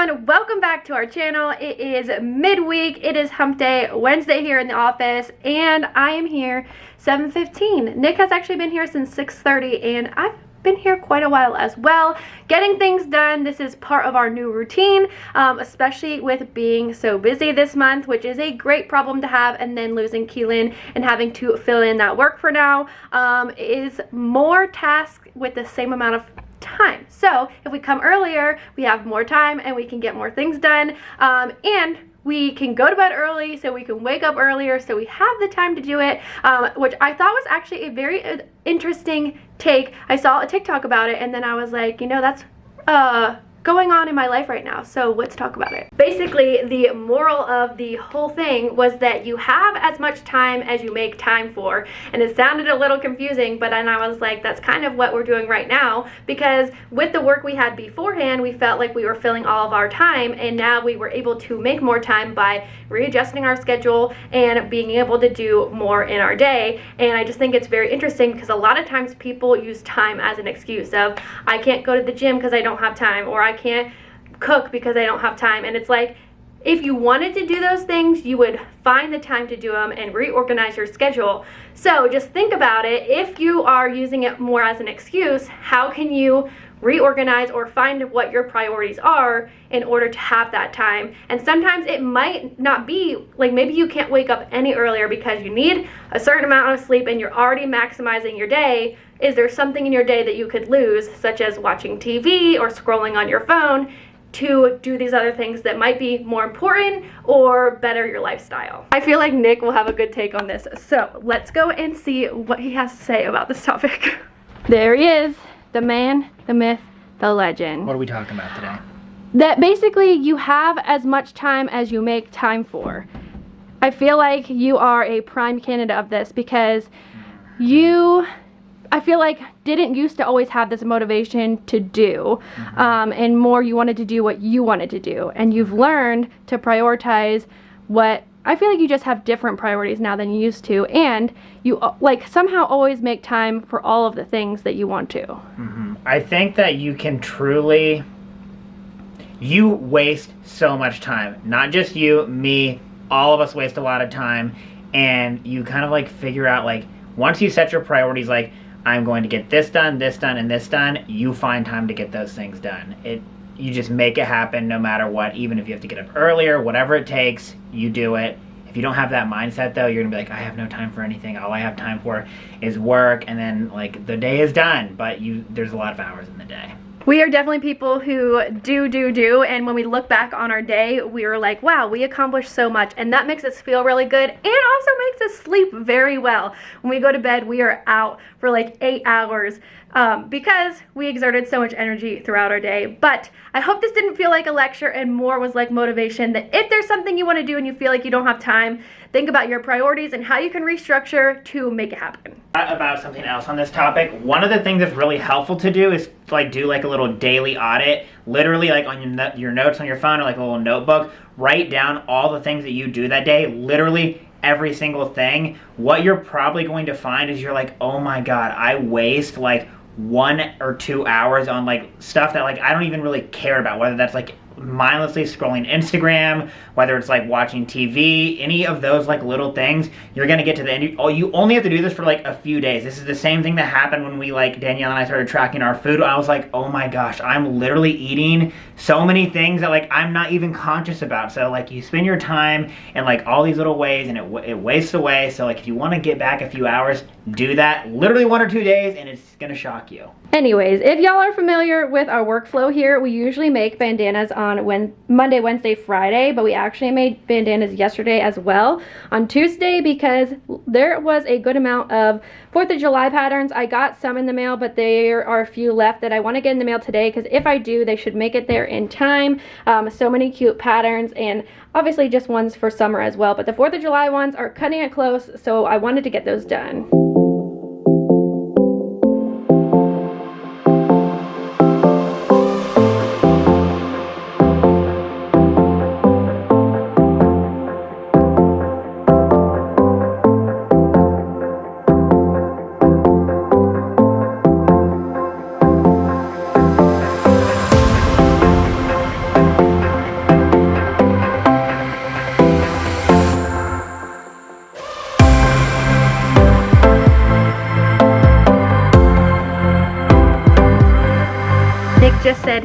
everyone, welcome back to our channel. It is midweek, it is hump day Wednesday here in the office, and I am here 7:15. Nick has actually been here since 6:30, and I've been here quite a while as well, getting things done. This is part of our new routine, especially with being so busy this month, which is a great problem to have, and then losing Keelan and having to fill in that work for now is more tasks with the same amount of time. So if we come earlier, we have more time and we can get more things done, and we can go to bed early so we can wake up earlier, so we have the time to do it, which I thought was actually a very interesting take. I saw a TikTok about it, and then I was like, you know, that's going on in my life right now, so let's talk about it. Basically, the moral of the whole thing was that you have as much time as you make time for, and it sounded a little confusing, but then I was like, that's kind of what we're doing right now, because with the work we had beforehand, we felt like we were filling all of our time, and now we were able to make more time by readjusting our schedule and being able to do more in our day. And I just think it's very interesting because a lot of times people use time as an excuse of, I can't go to the gym because I don't have time, or I can't cook because I don't have time. And it's like, if you wanted to do those things, you would find the time to do them and reorganize your schedule. So just think about it. If you are using it more as an excuse, how can you reorganize or find what your priorities are in order to have that time? And sometimes it might not be, like, maybe you can't wake up any earlier because you need a certain amount of sleep and you're already maximizing your day. Is there something in your day that you could lose, such as watching TV or scrolling on your phone, to do these other things that might be more important or better your lifestyle? I feel like Nick will have a good take on this, so let's go and see what he has to say about this topic. There he is, the man, the myth, the legend. What are we talking about today? That basically you have as much time as you make time for. I feel like you are a prime candidate of this because you, I feel like, didn't used to always have this motivation to do, and more you wanted to do what you wanted to do, and you've learned to prioritize what, I feel like you just have different priorities now than you used to, and you like somehow always make time for all of the things that you want to. I think that you can truly, you waste so much time. Not just you, me, all of us waste a lot of time, and you kind of like figure out, like, once you set your priorities, like, I'm going to get this done, and this done, you find time to get those things done. You just make it happen no matter what. Even if you have to get up earlier, whatever it takes, you do it. If you don't have that mindset, though, you're gonna be like, I have no time for anything. All I have time for is work, and then, like, the day is done, but there's a lot of hours in the day. We are definitely people who do, and when we look back on our day, we are like, wow, we accomplished so much, and that makes us feel really good, and also makes us sleep very well. When we go to bed, we are out for like 8 hours because we exerted so much energy throughout our day. But I hope this didn't feel like a lecture and more was like motivation, that if there's something you want to do and you feel like you don't have time, think about your priorities and how you can restructure to make it happen. About something else on this topic, one of the things that's really helpful to do is like do like a little daily audit, literally like on your notes on your phone, or like a little notebook. Write down all the things that you do that day, literally every single thing. What you're probably going to find is you're like, oh my god, I waste like 1 or 2 hours on like stuff that like I don't even really care about, whether that's like mindlessly scrolling Instagram, whether it's like watching TV, any of those like little things. You're gonna get to the end. You only have to do this for like a few days. This is the same thing that happened when we, like, Danielle and I started tracking our food. I was like, oh my gosh, I'm literally eating so many things that like I'm not even conscious about. So like you spend your time in like all these little ways, and it wastes away. So like if you want to get back a few hours, do that literally 1 or 2 days, and it's gonna shock you. Anyways, if y'all are familiar with our workflow here, we usually make bandanas on Monday, Wednesday, Friday, but we actually made bandanas yesterday as well on Tuesday because there was a good amount of 4th of July patterns. I got some in the mail, but there are a few left that I want to get in the mail today, because if I do, they should make it there in time. So many cute patterns, and obviously just ones for summer as well, but the 4th of July ones are cutting it close, so I wanted to get those done.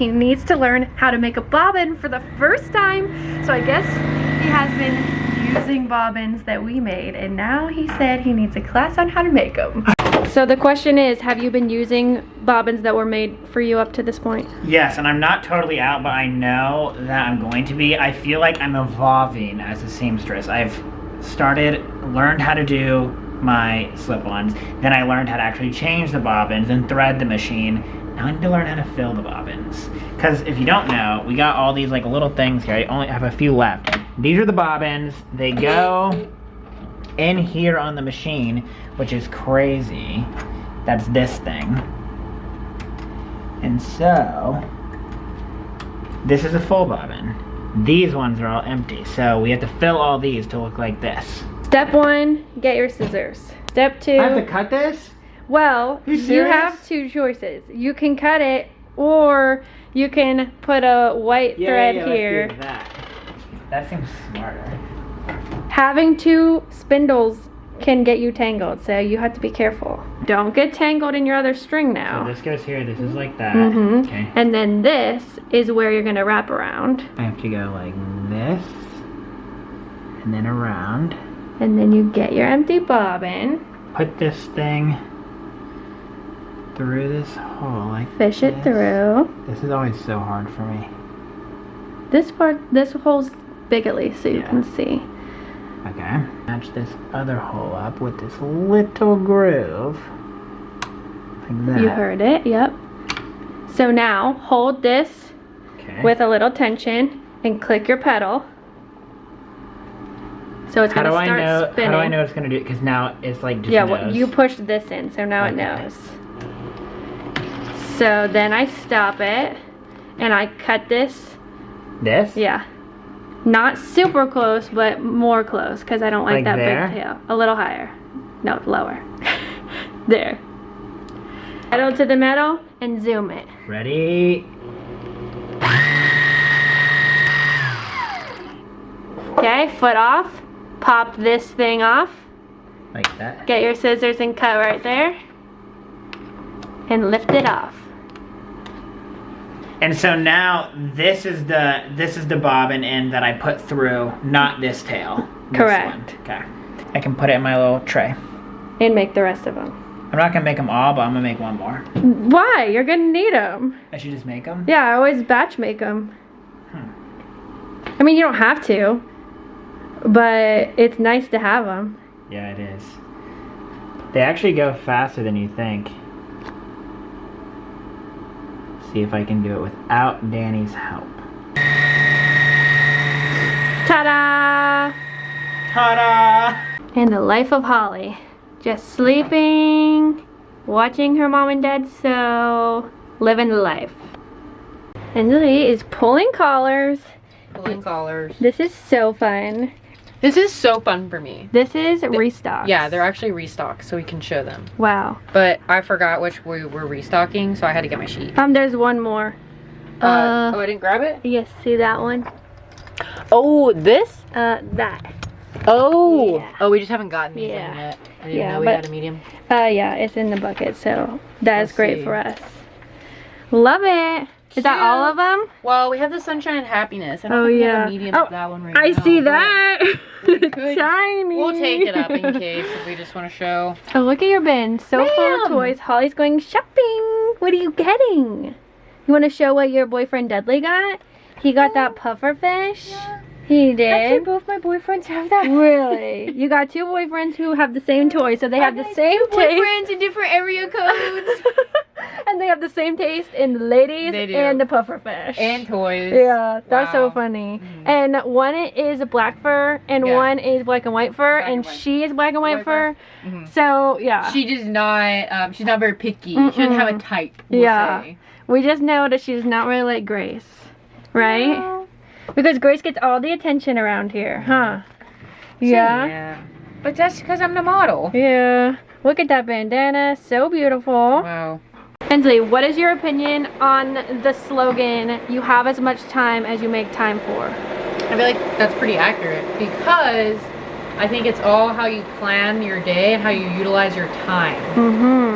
he needs to learn how to make a bobbin for the first time. So I guess he has been using bobbins that we made, and now he said he needs a class on how to make them. So the question is, have you been using bobbins that were made for you up to this point? Yes, and I'm not totally out, but I know that I'm going to be. I feel like I'm evolving as a seamstress. I've learned how to do my slip-ons, then I learned how to actually change the bobbins and thread the machine. Now I need to learn how to fill the bobbins. Because if you don't know, we got all these like little things here. I only have a few left. These are the bobbins. They go in here on the machine, which is crazy. That's this thing. And so, this is a full bobbin. These ones are all empty, so we have to fill all these to look like this. Step 1, get your scissors. Step 2. I have to cut this? Well, you have 2 choices. You can cut it, or you can put a white thread here. Let's do that. That seems smarter. Having 2 spindles can get you tangled, so you have to be careful. Don't get tangled in your other string now. So this goes here, this is like that. Okay. And then this is where you're gonna wrap around. I have to go like this, and then around. And then you get your empty bobbin. Put this thing through this hole like Fish it through. This is always so hard for me. This hole's big at least, so you can see. Okay. Match this other hole up with this little groove. Like that. You heard it, yep. So now, hold this with a little tension and click your pedal. So it's going to start spinning. How do I know it's going to do it? Because now it's like just well, you pushed this in, so now it knows. So then I stop it, and I cut this. This? Yeah. Not super close, but more close, because I don't like that big tail. A little higher. No, lower. There. Pedal to the metal and zoom it. Ready? Okay, foot off. Pop this thing off. Like that. Get your scissors and cut right there. And lift it off. And so now this is the bobbin end that I put through, not this tail. Correct. Okay. I can put it in my little tray. And make the rest of them. I'm not gonna make them all, but I'm gonna make one more. Why? You're gonna need them. I should just make them? Yeah, I always batch make them. I mean, you don't have to, but it's nice to have them. Yeah, it is. They actually go faster than you think. See if I can do it without Dani's help. Ta-da! Ta-da! And the life of Holly. Just sleeping, watching her mom and dad sew, living the life. And Lily is pulling collars. Pulling collars. This is so fun. This is so fun for me. This is restocks. Yeah, they're actually restocks, so we can show them. Wow. But I forgot which we were restocking, so I had to get my sheet. There's one more. Oh, I didn't grab it? Yes, see that one? Oh, this? That. Oh. Yeah. Oh, we just haven't gotten these in Yeah. yet. I didn't know we had a medium. Yeah, it's in the bucket, so that is Let's great see. for us. Love it. Is that all of them? Well, we have the Sunshine and Happiness. I don't Oh, think we yeah. have a medium Oh, of that one right I now. see but that. It's could- tiny. We'll take it up in case if we just want to show. Oh, look at your bin. So full of Bam! toys. Holly's going shopping. What are you getting? You want to show what your boyfriend Dudley got? He got that puffer fish. Yeah. He did. both my boyfriends have that. Really? You got 2 boyfriends who have the same toy, so they have the same taste. Boyfriends in different area codes. And they have the same taste in the ladies They do. and the puffer fish. And toys. Yeah, that's so Wow. funny. And one is a black fur, and one is black and white fur, and she is black and white fur. So yeah, She does not, she's not very picky. She doesn't have a type, we'll say. we just know that she's not really like Grace, right? No. Because Grace gets all the attention around here, huh? Yeah. Yeah. But that's because I'm the model. Yeah. Look at that bandana, so beautiful. Wow. Hensley, what is your opinion on the slogan, "You have as much time as you make time for"? I feel like that's pretty accurate because I think it's all how you plan your day and how you utilize your time.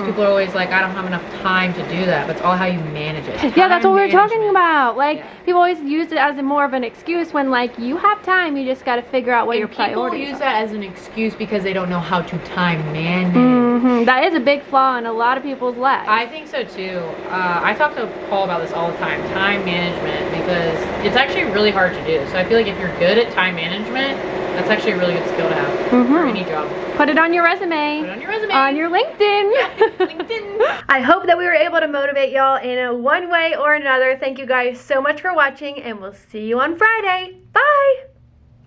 People are always like, I don't have enough time to do that, but it's all how you manage it. Yeah, that's what we were talking management. about. Like, people always use it as more of an excuse when, like, you have time, you just got to figure out what your priorities People use are. that as an excuse because they don't know how to time manage. That is a big flaw in a lot of people's lives. I think so too. I talk to Paul about this all the time, time management, because it's actually really hard to do. So I feel like if you're good at time management, that's actually a really good skill to have for any job. Put it on your resume. Put it on your resume. On your LinkedIn. LinkedIn. I hope that we were able to motivate y'all in one way or another. Thank you guys so much for watching, and we'll see you on Friday. Bye.